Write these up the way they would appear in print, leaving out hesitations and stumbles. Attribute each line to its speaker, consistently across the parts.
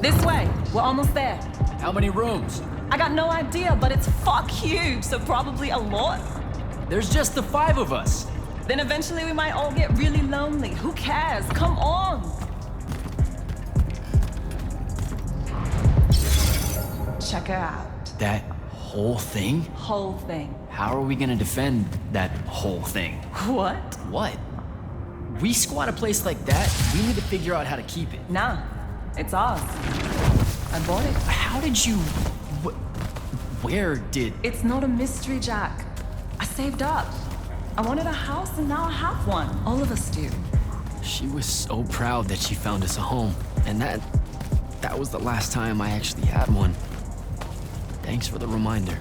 Speaker 1: This way. We're almost there.
Speaker 2: How many rooms?
Speaker 1: I got no idea, but it's fuck huge, so probably a lot.
Speaker 2: There's just the 5 of us.
Speaker 1: Then eventually we might all get really lonely. Who cares? Come on! Check her out.
Speaker 2: That whole thing?
Speaker 1: Whole thing.
Speaker 2: How are we gonna defend that whole thing?
Speaker 1: What?
Speaker 2: What? We squat a place like that, we need to figure out how to keep it.
Speaker 1: Nah, it's ours. I bought it.
Speaker 2: How did you... Where did...
Speaker 1: It's not a mystery, Jack. I saved up. I wanted a house and now I have one. All of us do.
Speaker 2: She was so proud that she found us a home. And that was the last time I actually had one. Thanks for the reminder.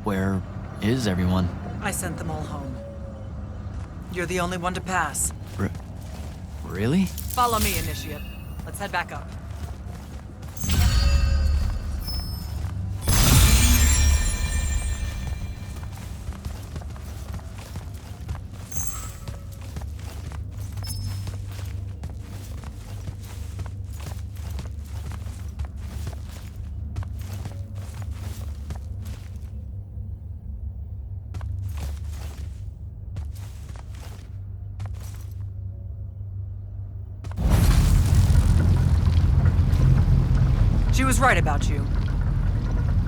Speaker 2: Where is everyone?
Speaker 3: I sent them all home. You're the only one to pass.
Speaker 2: Really?
Speaker 3: Follow me, Initiate. Let's head back up. She was right about you.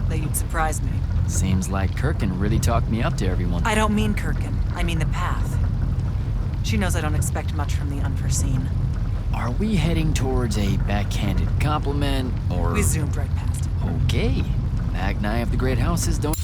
Speaker 3: That you'd surprise me.
Speaker 2: Seems like Kirkin really talked me up to everyone.
Speaker 3: I don't mean Kirkin. I mean the path. She knows I don't expect much from the unforeseen.
Speaker 2: Are we heading towards a backhanded compliment, or...
Speaker 3: We zoomed right past it.
Speaker 2: Okay. Magni of the Great Houses don't...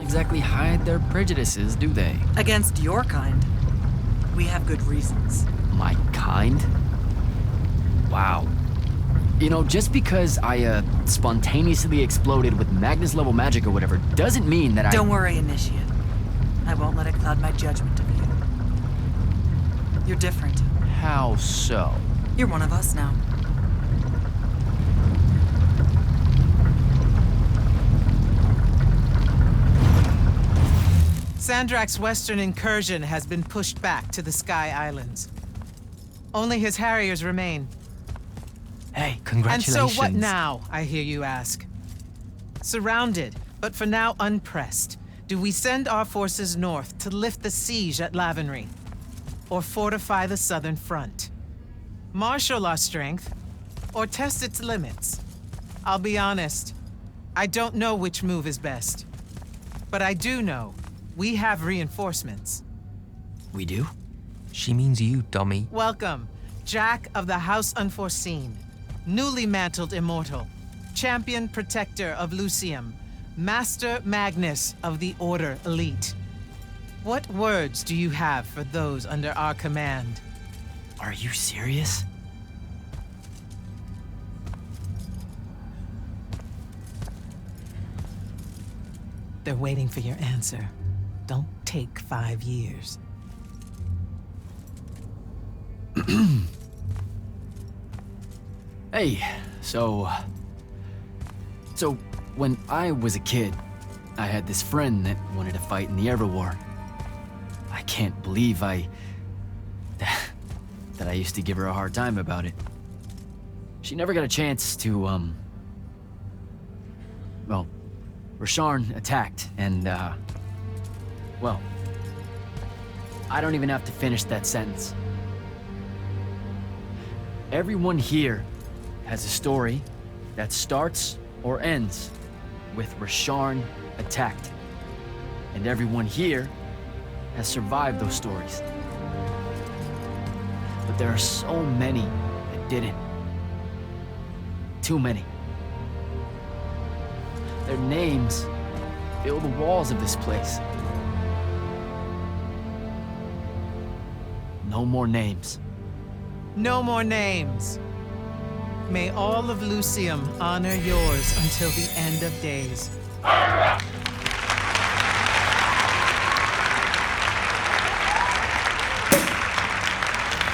Speaker 2: exactly hide their prejudices, do they?
Speaker 3: Against your kind. We have good reasons.
Speaker 2: My kind? Wow. You know, just because I, spontaneously exploded with Magnus-level magic or whatever, doesn't mean that
Speaker 3: Don't worry, Initiate. I won't let it cloud my judgment of you. You're different.
Speaker 2: How so?
Speaker 3: You're one of us now.
Speaker 4: Sandrak's western incursion has been pushed back to the Sky Islands. Only his Harriers remain.
Speaker 2: Hey,
Speaker 4: And
Speaker 2: congratulations.
Speaker 4: so what now, I hear you ask? Surrounded, but for now unpressed, do we send our forces north to lift the siege at Lavenry? Or fortify the southern front? Marshal our strength, or test its limits? I'll be honest, I don't know which move is best. But I do know we have reinforcements.
Speaker 2: We do?
Speaker 5: She means you, dummy.
Speaker 4: Welcome, Jack of the House Unforeseen, newly mantled Immortal, Champion Protector of Lucium, Master Magnus of the Order Elite. What words do you have for those under our command?
Speaker 2: Are you serious?
Speaker 4: They're waiting for your answer. Don't take 5 years.
Speaker 2: Hey, so when I was a kid, I had this friend that wanted to fight in the Everwar. I can't believe that I used to give her a hard time about it. She never got a chance to, Rasharn attacked, and, well, I don't even have to finish that sentence. Everyone here has a story that starts or ends with Rasharn attacked. And everyone here has survived those stories. But there are so many that didn't. Too many. Their names fill the walls of this place. No more names.
Speaker 4: No more names. May all of Lucium honor yours until the end of days.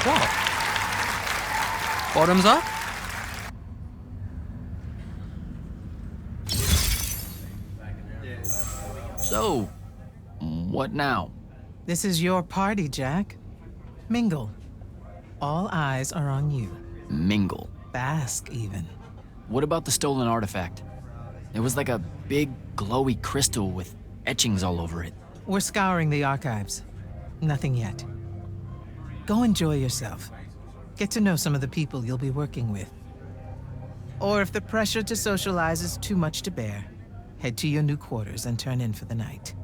Speaker 5: What? Bottoms up?
Speaker 2: So, what now?
Speaker 4: This is your party, Jack. Mingle. All eyes are on you.
Speaker 2: Mingle.
Speaker 4: Bask, even.
Speaker 2: What about the stolen artifact? It was like a big, glowy crystal with etchings all over it.
Speaker 4: We're scouring the archives. Nothing yet. Go enjoy yourself. Get to know some of the people you'll be working with. Or if the pressure to socialize is too much to bear, head to your new quarters and turn in for the night.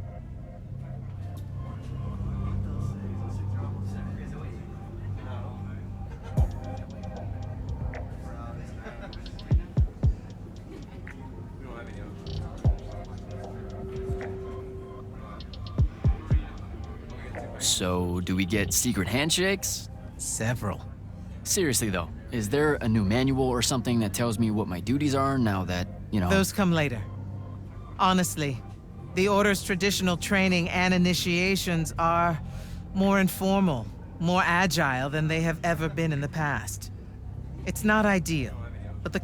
Speaker 2: So, do we get secret handshakes?
Speaker 4: Several.
Speaker 2: Seriously though, is there a new manual or something that tells me what my duties are now that, you know...
Speaker 4: Those come later. Honestly, the Order's traditional training and initiations are more informal, more agile than they have ever been in the past. It's not ideal, but the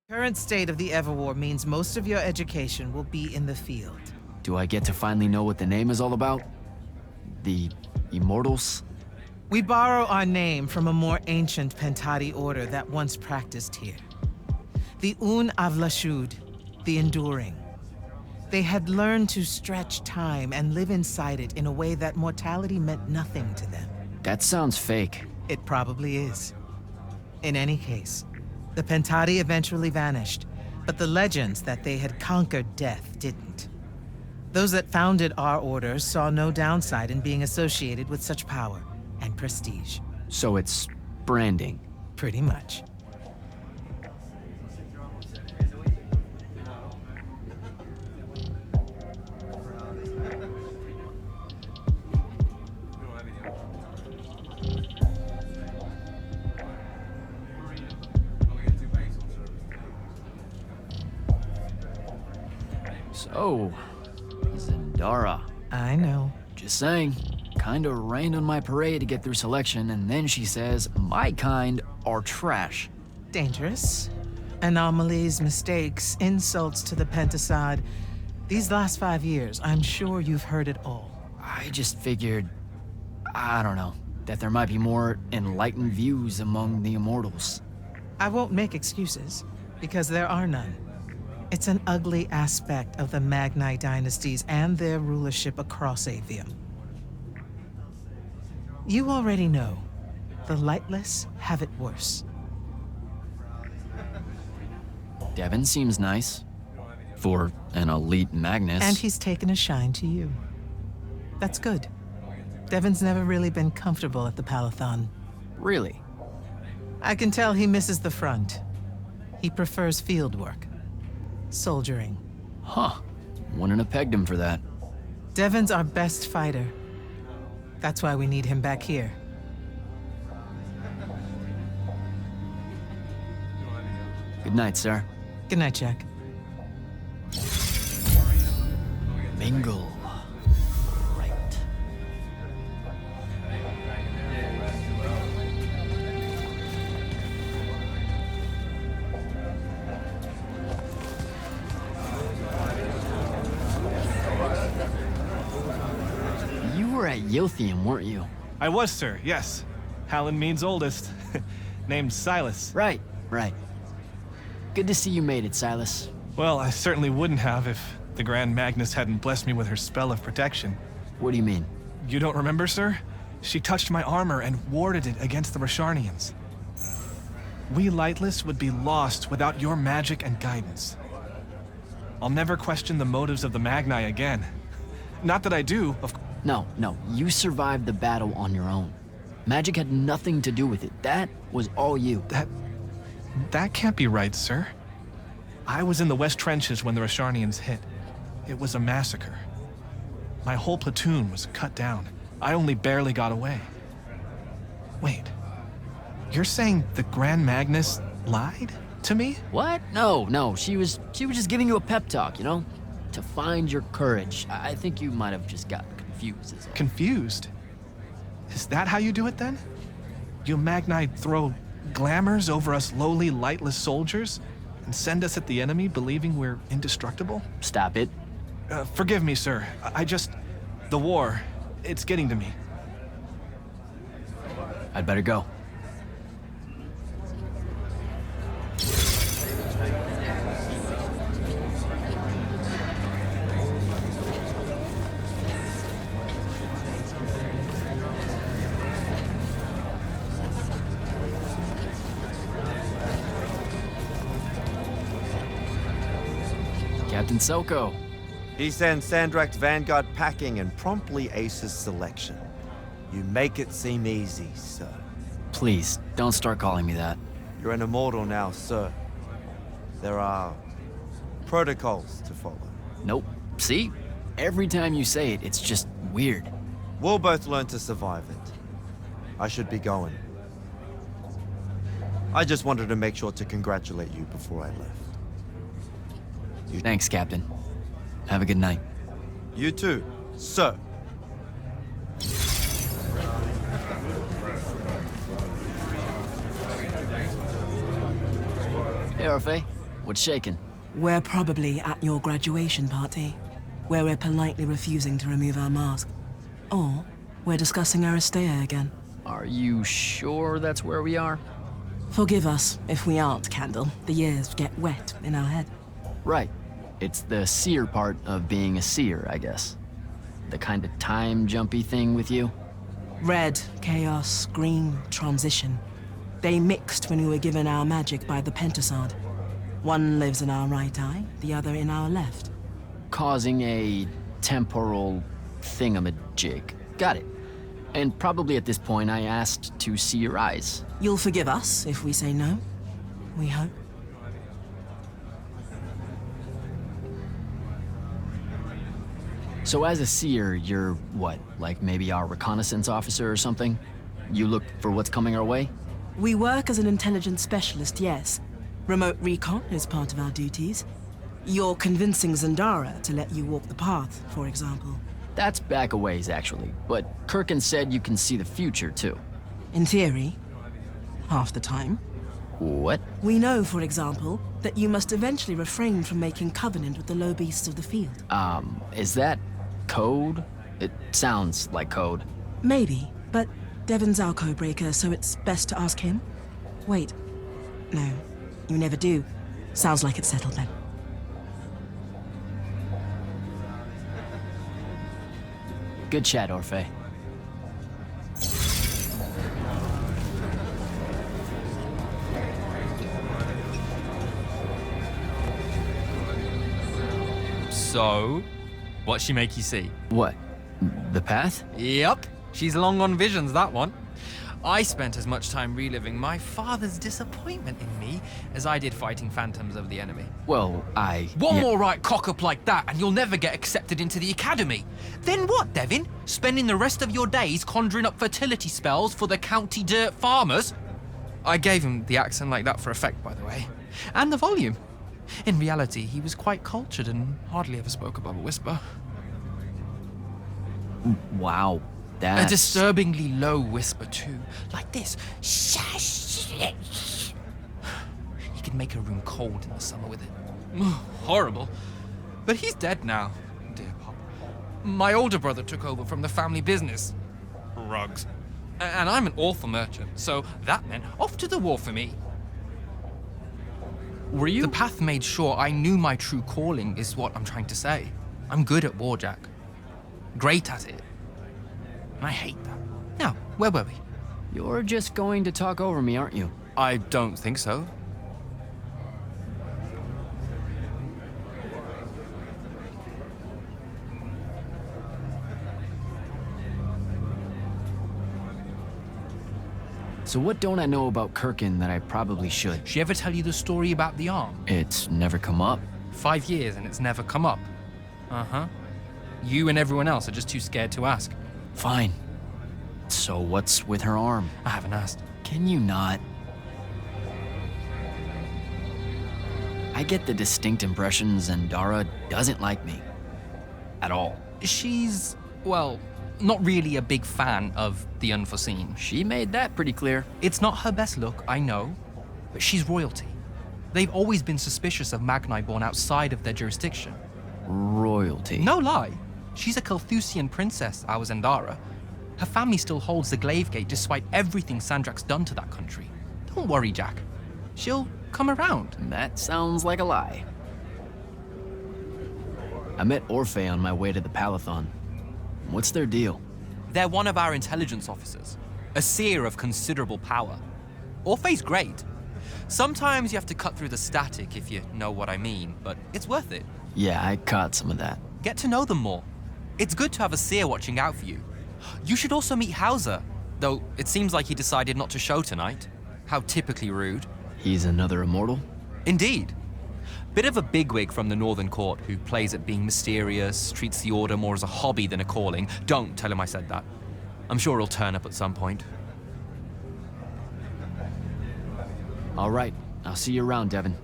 Speaker 4: current state of the Everwar means most of your education will be in the field.
Speaker 2: Do I get to finally know what the name is all about? The Immortals?
Speaker 4: We borrow our name from a more ancient Pentati order that once practiced here. The Un Avlashud, the Enduring. They had learned to stretch time and live inside it in a way that mortality meant nothing to them.
Speaker 2: That sounds fake.
Speaker 4: It probably is. In any case, the Pentati eventually vanished, but the legends that they had conquered death didn't. Those that founded our order saw no downside in being associated with such power and prestige.
Speaker 2: So it's branding.
Speaker 4: Pretty much.
Speaker 2: So, Zendara.
Speaker 4: I know.
Speaker 2: Just saying. Kinda rained on my parade to get through selection, and then she says my kind are trash.
Speaker 4: Dangerous. Anomalies, mistakes, insults to the Pentasod. These last 5 years, I'm sure you've heard it all.
Speaker 2: I just figured, I don't know, that there might be more enlightened views among the Immortals.
Speaker 4: I won't make excuses, because there are none. It's an ugly aspect of the Magni dynasties and their rulership across Aveum. You already know, the lightless have it worse.
Speaker 2: Devin seems nice. For an elite Magnus.
Speaker 4: And he's taken a shine to you. That's good. Devin's never really been comfortable at the Palathon.
Speaker 2: Really?
Speaker 4: I can tell he misses the front. He prefers field work. Soldiering.
Speaker 2: Huh. Wouldn't have pegged him for that.
Speaker 4: Devin's our best fighter. That's why we need him back here.
Speaker 2: Good night, sir.
Speaker 4: Good night, Jack.
Speaker 2: Mingle. Right. You were at Yothium, weren't you?
Speaker 6: I was, sir, yes. Hallen means oldest. Named Silas.
Speaker 2: Right. Good to see you made it, Silas.
Speaker 6: Well, I certainly wouldn't have if the Grand Magnus hadn't blessed me with her spell of protection.
Speaker 2: What do you mean?
Speaker 6: You don't remember, sir? She touched my armor and warded it against the Rasharnians. We Lightless would be lost without your magic and guidance. I'll never question the motives of the Magni again. Not that I do, of course.
Speaker 2: No, you survived the battle on your own. Magic had nothing to do with it. That was all you.
Speaker 6: That can't be right, sir. I was in the West Trenches when the Rasharnians hit. It was a massacre. My whole platoon was cut down. I only barely got away. Wait, you're saying the Grand Magnus lied to me?
Speaker 2: What? No, she was just giving you a pep talk, you know? To find your courage. I think you might have just gotten confused. Is all.
Speaker 6: Confused? Is that how you do it then? You Magni throw glamours over us lowly, lightless soldiers and send us at the enemy believing we're indestructible?
Speaker 2: Stop it.
Speaker 6: Forgive me, sir. The war, it's getting to me.
Speaker 2: I'd better go. Captain Soko.
Speaker 7: He sends Sandrak's vanguard packing and promptly aces selection. You make it seem easy, sir.
Speaker 2: Please, don't start calling me that.
Speaker 7: You're an immortal now, sir. There are protocols to follow.
Speaker 2: Nope. See? Every time you say it, it's just weird.
Speaker 7: We'll both learn to survive it. I should be going. I just wanted to make sure to congratulate you before I left.
Speaker 2: Thanks, Captain. Have a good night.
Speaker 7: You too, sir.
Speaker 2: Hey, Orphe. What's shaking?
Speaker 3: We're probably at your graduation party, where we're politely refusing to remove our mask. Or we're discussing Aristea again.
Speaker 2: Are you sure that's where we are?
Speaker 3: Forgive us if we aren't, Candle. The years get wet in our head.
Speaker 2: Right. It's the seer part of being a seer, I guess. The kind of time-jumpy thing with you.
Speaker 3: Red, chaos, green, transition. They mixed when we were given our magic by the Pentasod. One lives in our right eye, the other in our left.
Speaker 2: Causing a temporal thingamajig. Got it. And probably at this point I asked to see your eyes.
Speaker 3: You'll forgive us if we say no, we hope.
Speaker 2: So as a seer, you're what? Like maybe our reconnaissance officer or something? You look for what's coming our way?
Speaker 3: We work as an intelligence specialist, yes. Remote recon is part of our duties. You're convincing Zandara to let you walk the path, for example.
Speaker 2: That's back a ways, actually. But Kirkin said you can see the future, too.
Speaker 3: In theory, half the time.
Speaker 2: What?
Speaker 3: We know, for example, that you must eventually refrain from making covenant with the low beasts of the field.
Speaker 2: Is that code? It sounds like code.
Speaker 3: Maybe, but Devon's our codebreaker, so it's best to ask him. Wait. No, you never do. Sounds like it's settled then.
Speaker 2: Good chat, Orphe.
Speaker 5: So, what'd she make you see?
Speaker 2: What? The path?
Speaker 5: Yep, she's long on visions, that one. I spent as much time reliving my father's disappointment in me as I did fighting phantoms of the enemy.
Speaker 2: Well,
Speaker 5: One
Speaker 2: yeah.
Speaker 5: more right cock-up like that and you'll never get accepted into the academy. Then what, Devin? Spending the rest of your days conjuring up fertility spells for the county dirt farmers? I gave him the accent like that for effect, by the way. And the volume. In reality, he was quite cultured and hardly ever spoke above a whisper.
Speaker 2: Wow.
Speaker 5: A
Speaker 2: That's...
Speaker 5: disturbingly low whisper, too. Like this. He could make a room cold in the summer with it. Horrible. But he's dead now, dear Pop. My older brother took over from the family business. Rugs. And I'm an awful merchant, so that meant off to the war for me.
Speaker 2: Were you?
Speaker 5: The path made sure I knew my true calling, is what I'm trying to say. I'm good at war, Jack. Great at it. And I hate that. Now, where were we?
Speaker 2: You're just going to talk over me, aren't you?
Speaker 5: I don't think so.
Speaker 2: So what don't I know about Kirkin that I probably should?
Speaker 5: She ever tell you the story about the arm?
Speaker 2: It's never come up.
Speaker 5: 5 years and it's never come up. Uh-huh. You and everyone else are just too scared to ask.
Speaker 2: Fine. So what's with her arm?
Speaker 5: I haven't asked.
Speaker 2: Can you not? I get the distinct impression Zendara doesn't like me. At all.
Speaker 5: She's, well, not really a big fan of the unforeseen.
Speaker 2: She made that pretty clear.
Speaker 5: It's not her best look, I know, but she's royalty. They've always been suspicious of Magni born outside of their jurisdiction.
Speaker 2: Royalty.
Speaker 5: No lie. She's a Kelthusian princess, our Zendara. Her family still holds the Glaive Gate despite everything Sandrak's done to that country. Don't worry, Jack. She'll come around.
Speaker 2: That sounds like a lie. I met Orphe on my way to the Palathon. What's their deal?
Speaker 5: They're one of our intelligence officers, a seer of considerable power. Orphe's great. Sometimes you have to cut through the static, if you know what I mean, but it's worth it.
Speaker 2: Yeah, I caught some of that.
Speaker 5: Get to know them more. It's good to have a seer watching out for you. You should also meet Hauser, though it seems like he decided not to show tonight. How typically rude.
Speaker 2: He's another immortal?
Speaker 5: Indeed. Bit of a bigwig from the Northern Court who plays at being mysterious, treats the Order more as a hobby than a calling. Don't tell him I said that. I'm sure he'll turn up at some point.
Speaker 2: All right, I'll see you around, Devin.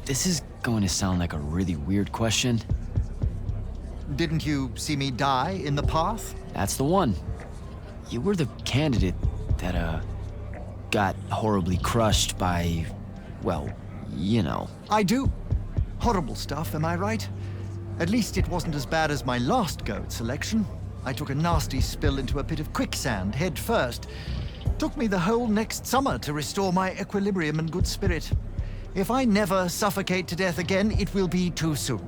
Speaker 2: This is going to sound like a really weird question.
Speaker 8: Didn't you see me die in the path?
Speaker 2: That's the one. You were the candidate that, got horribly crushed by, well, you know.
Speaker 8: I do. Horrible stuff, am I right? At least it wasn't as bad as my last go at selection. I took a nasty spill into a pit of quicksand head first. Took me the whole next summer to restore my equilibrium and good spirit. If I never suffocate to death again, it will be too soon.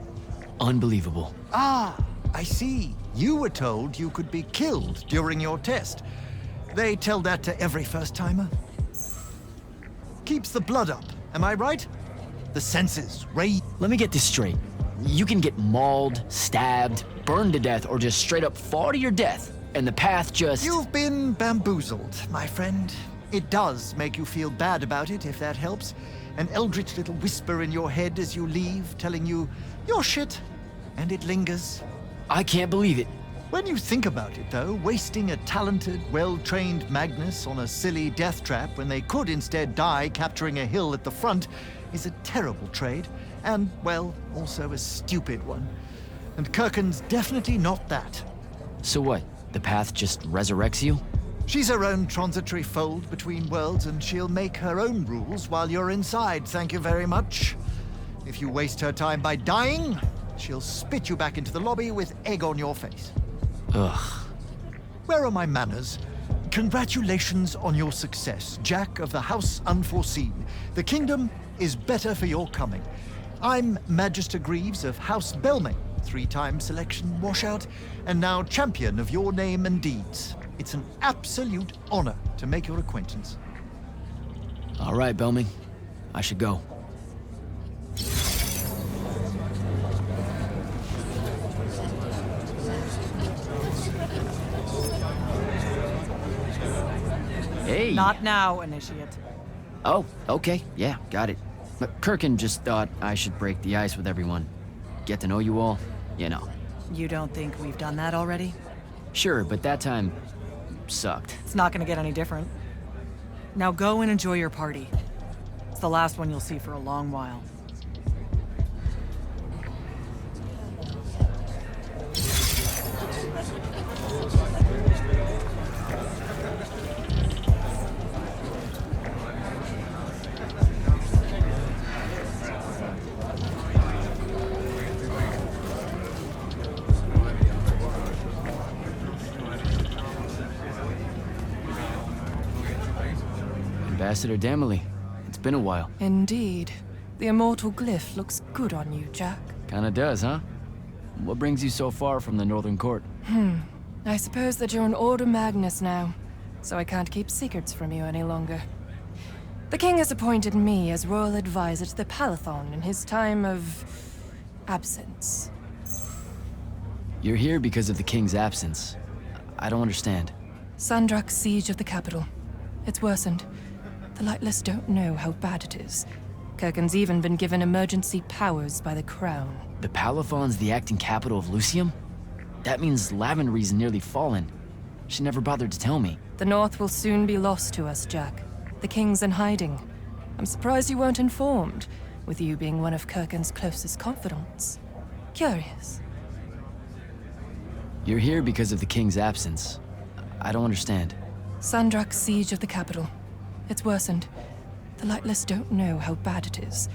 Speaker 2: Unbelievable.
Speaker 8: Ah, I see. You were told you could be killed during your test. They tell that to every first-timer. Keeps the blood up, am I right? The senses,
Speaker 2: Let me get this straight. You can get mauled, stabbed, burned to death, or just straight up fall to your death, and the path just...
Speaker 8: You've been bamboozled, my friend. It does make you feel bad about it, if that helps. An eldritch little whisper in your head as you leave, telling you, you're shit, and it lingers.
Speaker 2: I can't believe it.
Speaker 8: When you think about it, though, wasting a talented, well-trained Magnus on a silly death trap when they could instead die capturing a hill at the front is a terrible trade, and, well, also a stupid one. And Kirkin's definitely not that.
Speaker 2: So what? The path just resurrects you?
Speaker 8: She's her own transitory fold between worlds, and she'll make her own rules while you're inside, thank you very much. If you waste her time by dying, she'll spit you back into the lobby with egg on your face.
Speaker 2: Ugh.
Speaker 8: Where are my manners? Congratulations on your success, Jack of the House Unforeseen. The kingdom is better for your coming. I'm Magister Greaves of House Belmay, 3-time selection washout, and now champion of your name and deeds. It's an absolute honor to make your acquaintance.
Speaker 2: All right, Belming. I should go. Hey.
Speaker 9: Not now, Initiate.
Speaker 2: Oh, okay. Yeah, got it. But Kirkin just thought I should break the ice with everyone. Get to know you all, you know.
Speaker 9: You don't think we've done that already?
Speaker 2: Sure, but that time sucked.
Speaker 9: It's not gonna get any different. Now go and enjoy your party. It's the last one you'll see for a long while.
Speaker 2: Ambassador Damley, it's been a while.
Speaker 10: Indeed. The immortal glyph looks good on you, Jack.
Speaker 2: Kinda does, huh? What brings you so far from the Northern Court?
Speaker 10: I suppose that you're an Order Magnus now, so I can't keep secrets from you any longer. The king has appointed me as royal advisor to the Palathon in his time of absence.
Speaker 2: You're here because of the king's absence. I don't understand.
Speaker 10: Sandrak's siege of the capital. It's worsened. The Lightless don't know how bad it is. Kirken's even been given emergency powers by the crown.
Speaker 2: The Palathon's the acting capital of Lucium? That means Lavenry's nearly fallen. She never bothered to tell me.
Speaker 10: The North will soon be lost to us, Jack. The king's in hiding. I'm surprised you weren't informed, with you being one of Kirken's closest confidants. Curious.
Speaker 2: You're here because of the king's absence. I don't understand.
Speaker 10: Sandrak's siege of the capital. It's worsened. The Lightless don't know how bad it is.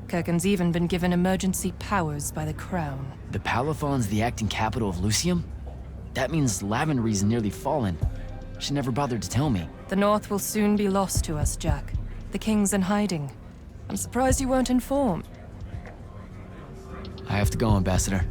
Speaker 10: Kirken's even been given emergency powers by the crown.
Speaker 2: The Palathon's the acting capital of Lucium? That means Lavenry's nearly fallen. She never bothered to tell me.
Speaker 10: The North will soon be lost to us, Jack. The king's in hiding. I'm surprised you weren't informed.
Speaker 2: I have to go, Ambassador.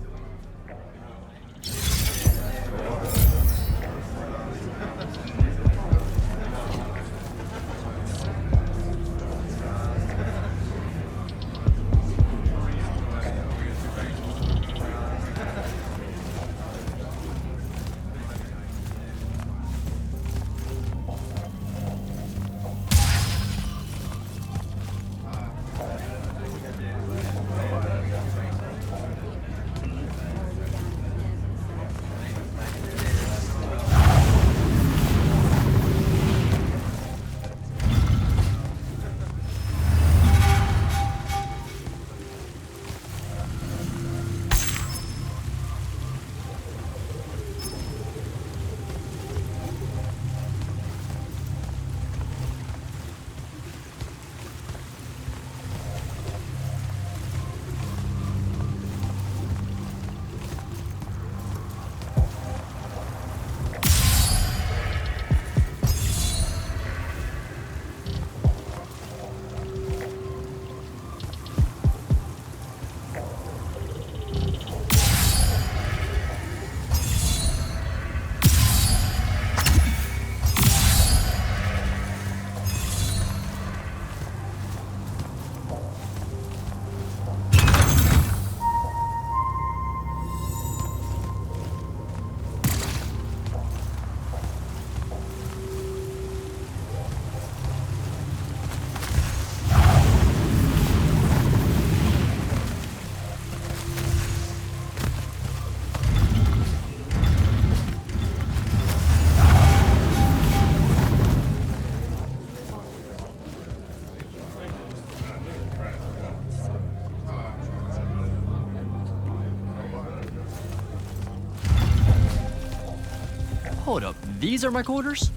Speaker 2: Hold up, these are my quarters?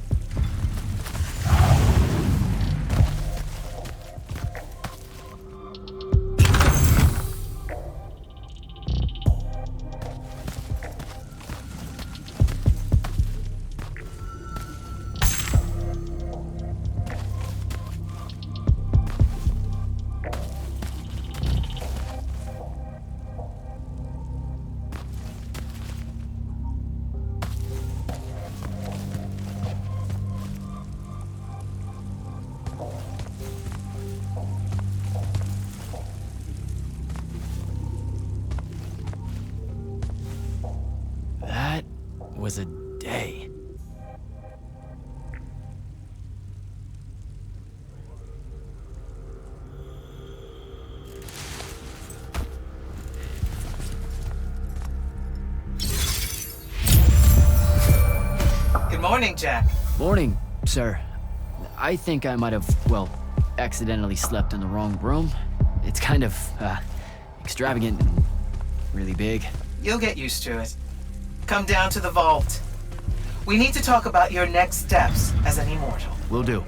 Speaker 2: That was a day.
Speaker 4: Good morning, Jack.
Speaker 2: Morning, sir. I think I might have, well, accidentally slept in the wrong room. It's kind of, extravagant and really big.
Speaker 4: You'll get used to it. Come down to the vault. We need to talk about your next steps as an immortal.
Speaker 2: Will do.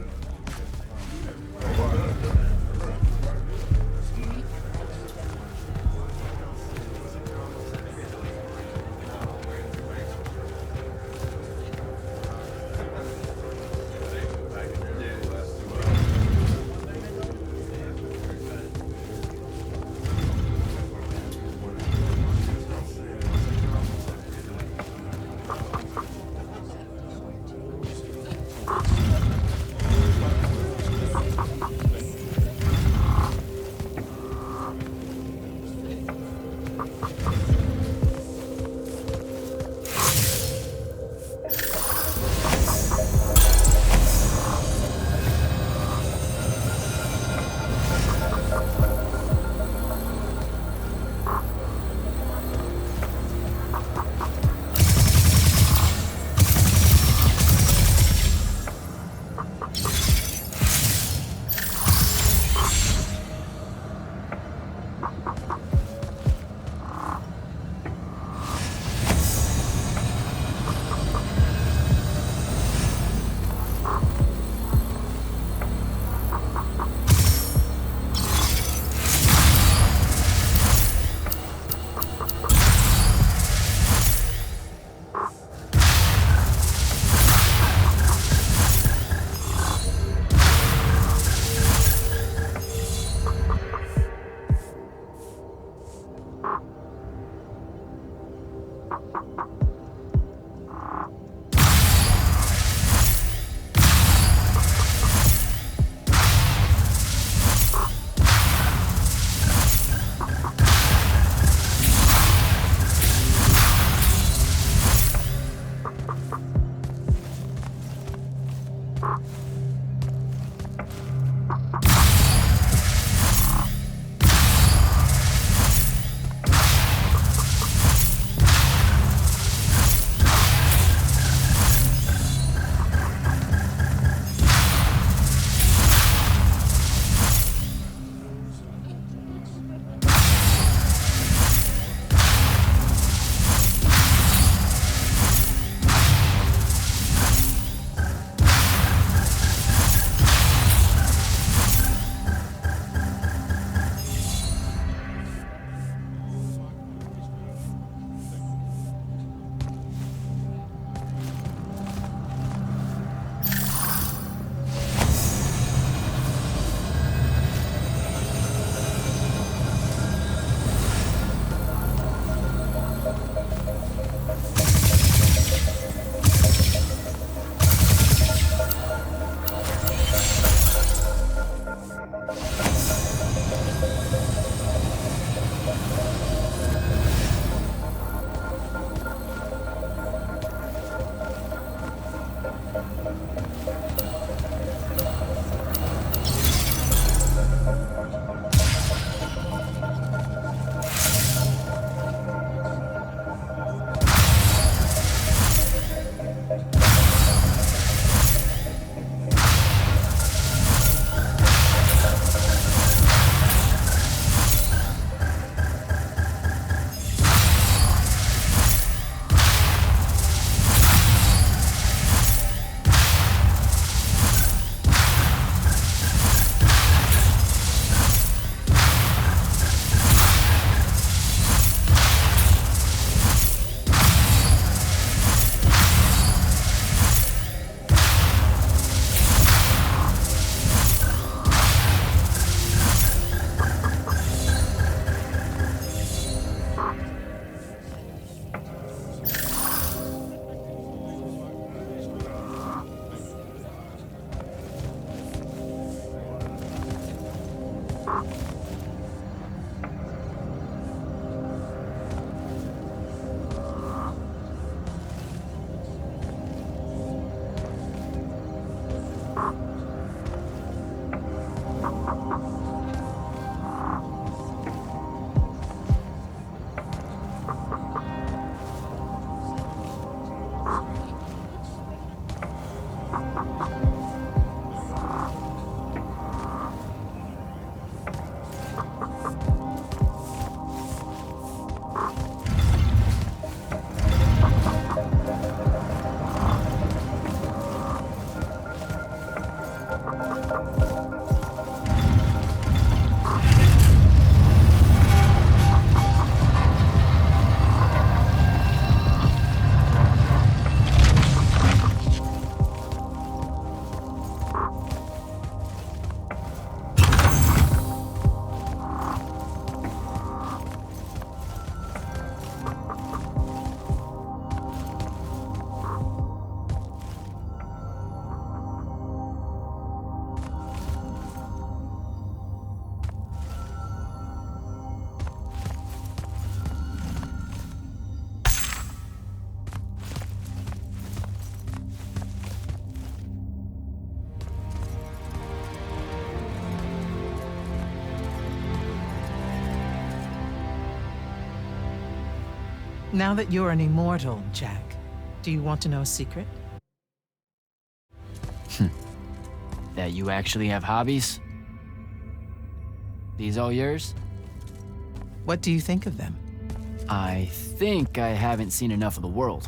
Speaker 4: Now that you're an immortal, Jack, do you want to know a secret?
Speaker 2: That you actually have hobbies? These all yours?
Speaker 4: What do you think of them?
Speaker 2: I think I haven't seen enough of the world.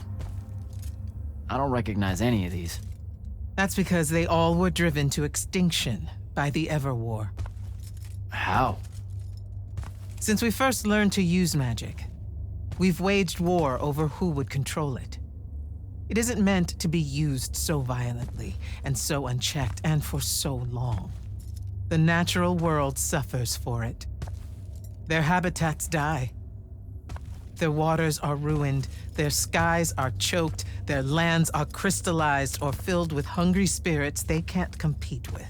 Speaker 2: I don't recognize any of these.
Speaker 4: That's because they all were driven to extinction by the Everwar.
Speaker 2: How?
Speaker 4: Since we first learned to use magic, we've waged war over who would control it. It isn't meant to be used so violently and so unchecked and for so long. The natural world suffers for it. Their habitats die. Their waters are ruined, their skies are choked, their lands are crystallized or filled with hungry spirits they can't compete with.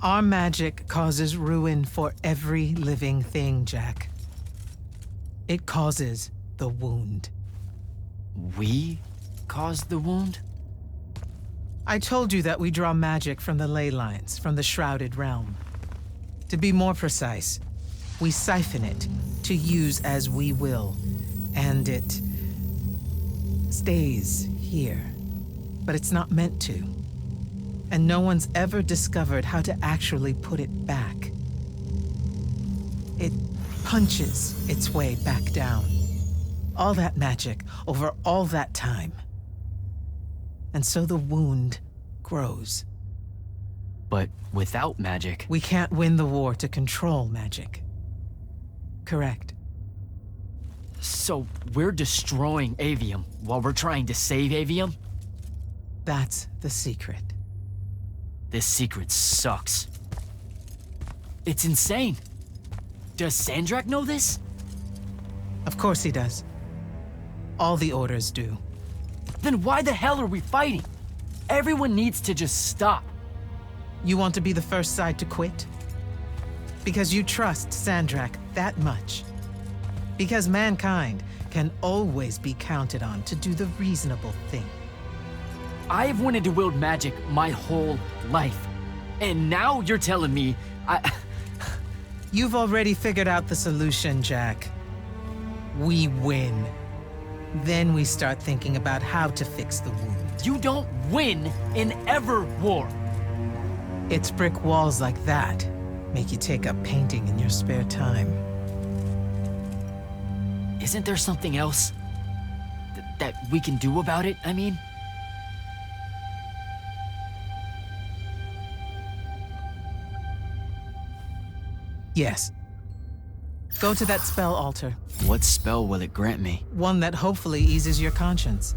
Speaker 4: Our magic causes ruin for every living thing, Jack. It causes the wound.
Speaker 2: We caused the wound?
Speaker 4: I told you that we draw magic from the ley lines, from the Shrouded Realm. To be more precise, we siphon it to use as we will, and it stays here. But it's not meant to. And no one's ever discovered how to actually put it back. It punches its way back down. All that magic over all that time. And so the wound grows.
Speaker 2: But without magic...
Speaker 4: We can't win the war to control magic. Correct.
Speaker 2: So we're destroying Aveum while we're trying to save Aveum?
Speaker 4: That's the secret.
Speaker 2: This secret sucks. It's insane. Does Sandrak know this?
Speaker 4: Of course he does. All the orders do.
Speaker 2: Then why the hell are we fighting? Everyone needs to just stop.
Speaker 4: You want to be the first side to quit? Because you trust Sandrak that much. Because mankind can always be counted on to do the reasonable thing.
Speaker 2: I've wanted to wield magic my whole life. And now you're telling me
Speaker 4: You've already figured out the solution, Jack. We win. Then we start thinking about how to fix the wound.
Speaker 2: You don't win in ever war.
Speaker 4: It's brick walls like that make you take up painting in your spare time.
Speaker 2: Isn't there something else that we can do about it, I mean?
Speaker 4: Yes. Go to that spell altar.
Speaker 2: What spell will it grant me?
Speaker 4: One that hopefully eases your conscience.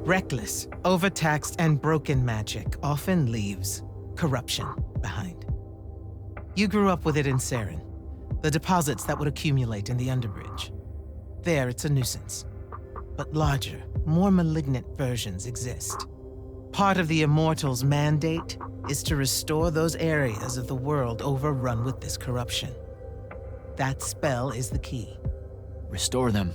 Speaker 4: Reckless, overtaxed, and broken magic often leaves corruption behind. You grew up with it in Saren, the deposits that would accumulate in the Underbridge. There, it's a nuisance. But larger, more malignant versions exist. Part of the Immortals' mandate is to restore those areas of the world overrun with this corruption. That spell is the key.
Speaker 2: Restore them.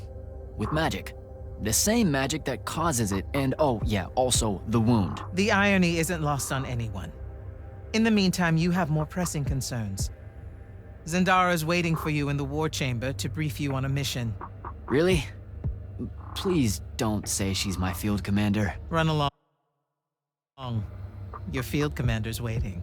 Speaker 2: With magic. The same magic that causes it, and oh yeah, also the wound.
Speaker 4: The irony isn't lost on anyone. In the meantime, you have more pressing concerns. Zendara's waiting for you in the war chamber to brief you on a mission.
Speaker 2: Really? Please don't say she's my field commander.
Speaker 4: Run along. Your field commander's waiting.